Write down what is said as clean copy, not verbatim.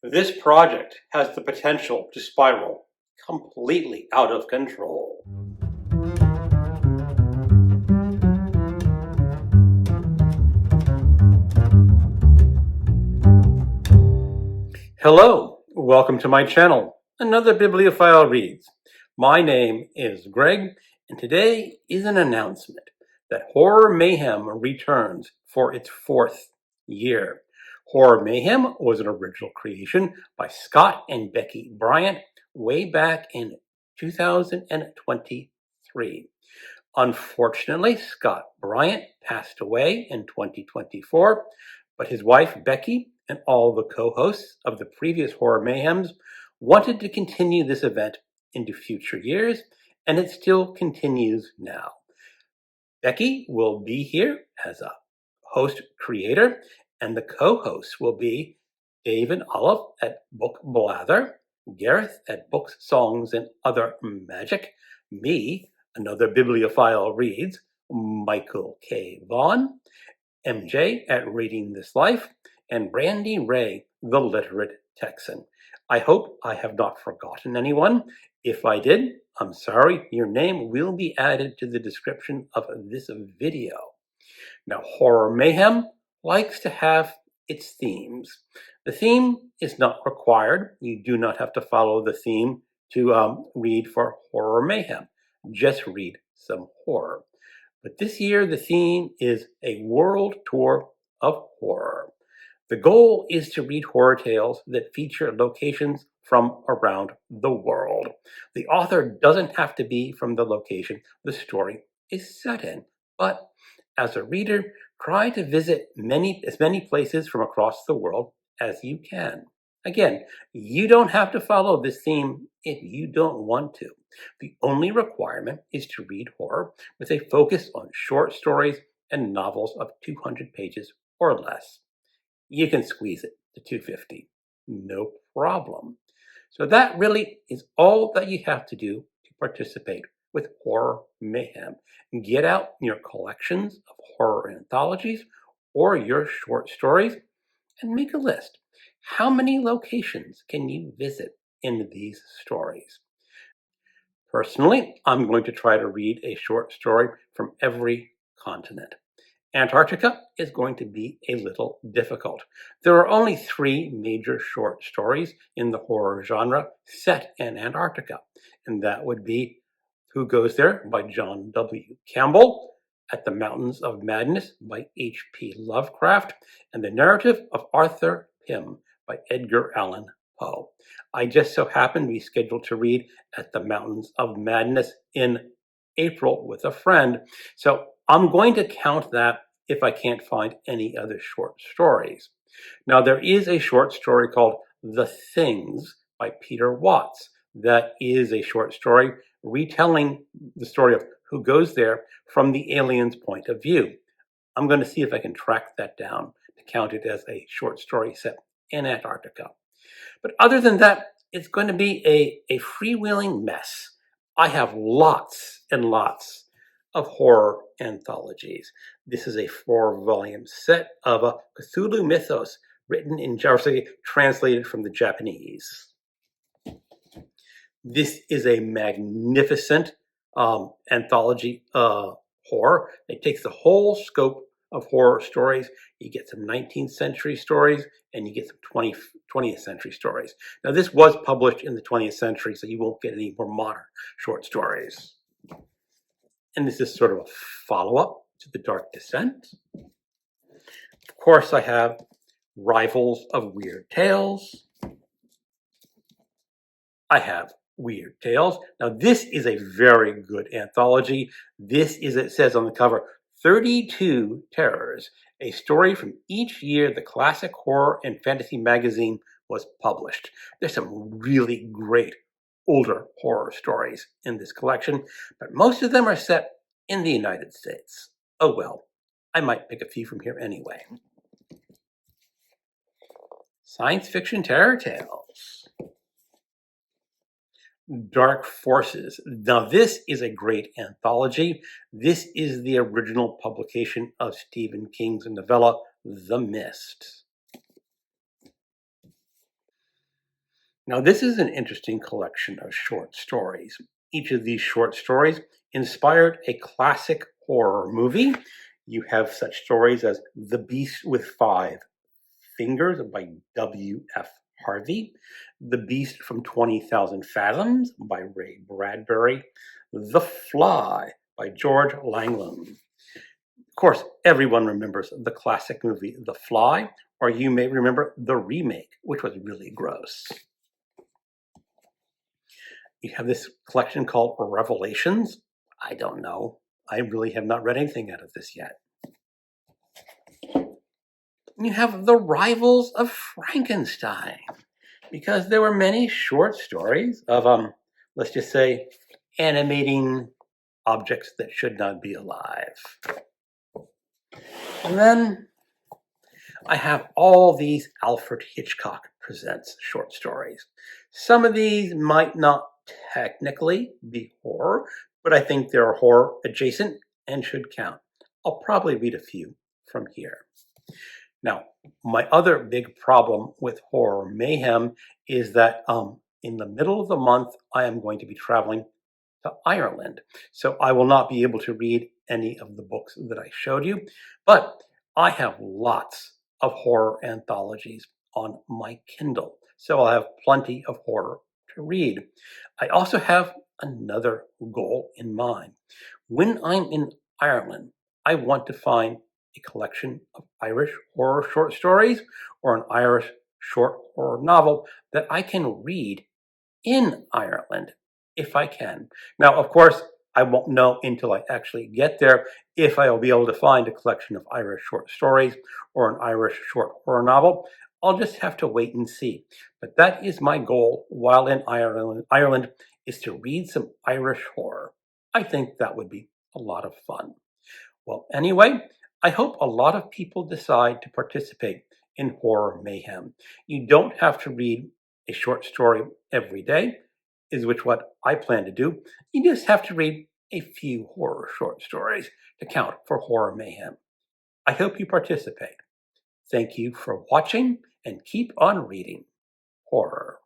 This project has the potential to spiral completely out of control. Hello, welcome to my channel, Another Bibliophile Reads. My name is Greg, and today is an announcement that Horror Mayhem returns for its 4th year. Horror Mayhem was an original creation by Scott and Becky Bryant way back in 2023. Unfortunately, Scott Bryant passed away in 2024, but his wife Becky and all the co-hosts of the previous Horror Mayhems wanted to continue this event into future years, and it still continues now. Becky will be here as a host creator, and the co-hosts will be Dave and Olive at Book Blather, Gareth at Books, Songs, and Other Magic, me, Another Bibliophile Reads, Michel K Vaughan, MJ at Reading This Life, and Randy Ray, the Literate Texan. I hope I have not forgotten anyone. If I did, I'm sorry. Your name will be added to the description of this video. Now, Horror Mayhem likes to have its themes. The theme is not required. You do not have to follow the theme to read for Horror Mayhem. Just read some horror. But this year, the theme is a world tour of horror. The goal is to read horror tales that feature locations from around the world. The author doesn't have to be from the location the story is set in, but as a reader, try to visit as many places from across the world as you can. Again, you don't have to follow this theme if you don't want to. The only requirement is to read horror with a focus on short stories and novels of 200 pages or less. You can squeeze it to 250, no problem. So that really is all that you have to do to participate with Horror Mayhem. Get out your collections of horror anthologies or your short stories and make a list. How many locations can you visit in these stories? Personally, I'm going to try to read a short story from every continent. Antarctica is going to be a little difficult. There are only 3 major short stories in the horror genre set in Antarctica, and that would be Who Goes There by John W. Campbell, At the Mountains of Madness by H.P. Lovecraft, and The Narrative of Arthur Pym by Edgar Allan Poe. I just so happen to be scheduled to read At the Mountains of Madness in April with a friend, so I'm going to count that if I can't find any other short stories. Now, there is a short story called The Things by Peter Watts. That is a short story retelling the story of Who Goes There from the alien's point of view. I'm going to see if I can track that down to count it as a short story set in Antarctica. But other than that, it's going to be a freewheeling mess. I have lots and lots of horror anthologies. This is a 4-volume set of a Cthulhu mythos written in translated from the Japanese. This is a magnificent anthology horror. It takes the whole scope of horror stories. You get some 19th century stories and you get some 20th century stories. Now, this was published in the 20th century, so you won't get any more modern short stories. And this is sort of a follow-up to The Dark Descent. Of course, I have Rivals of Weird Tales. I have Weird Tales. Now, this is a very good anthology. This is, it says on the cover, 32 Terrors, a story from each year the classic horror and fantasy magazine was published. There's some really great older horror stories in this collection, but most of them are set in the United States. Oh well, I might pick a few from here anyway. Science Fiction Terror Tales. Dark Forces. Now, this is a great anthology. This is the original publication of Stephen King's novella, The Mist. Now, this is an interesting collection of short stories. Each of these short stories inspired a classic horror movie. You have such stories as The Beast with Five Fingers by W.F. Harvey, The Beast from 20,000 Fathoms by Ray Bradbury, The Fly by George Langland. Of course, everyone remembers the classic movie The Fly, or you may remember the remake, which was really gross. You have this collection called Revelations. I don't know. I really have not read anything out of this yet. You have The Rivals of Frankenstein, because there were many short stories of, let's just say, animating objects that should not be alive. And then I have all these Alfred Hitchcock Presents short stories. Some of these might not technically be horror, but I think they're horror adjacent and should count. I'll probably read a few from here. Now, my other big problem with Horror Mayhem is that in the middle of the month, I am going to be traveling to Ireland. So I will not be able to read any of the books that I showed you, but I have lots of horror anthologies on my Kindle. So I'll have plenty of horror to read. I also have another goal in mind. When I'm in Ireland, I want to find a collection of Irish horror short stories or an Irish short horror novel that I can read in Ireland if I can. Now, of course, I won't know until I actually get there if I will be able to find a collection of Irish short stories or an Irish short horror novel. I'll just have to wait and see. But that is my goal while in Ireland is to read some Irish horror. I think that would be a lot of fun. Well, anyway, I hope a lot of people decide to participate in Horror Mayhem. You don't have to read a short story every day, is which what I plan to do. You just have to read a few horror short stories to count for Horror Mayhem. I hope you participate. Thank you for watching and keep on reading horror.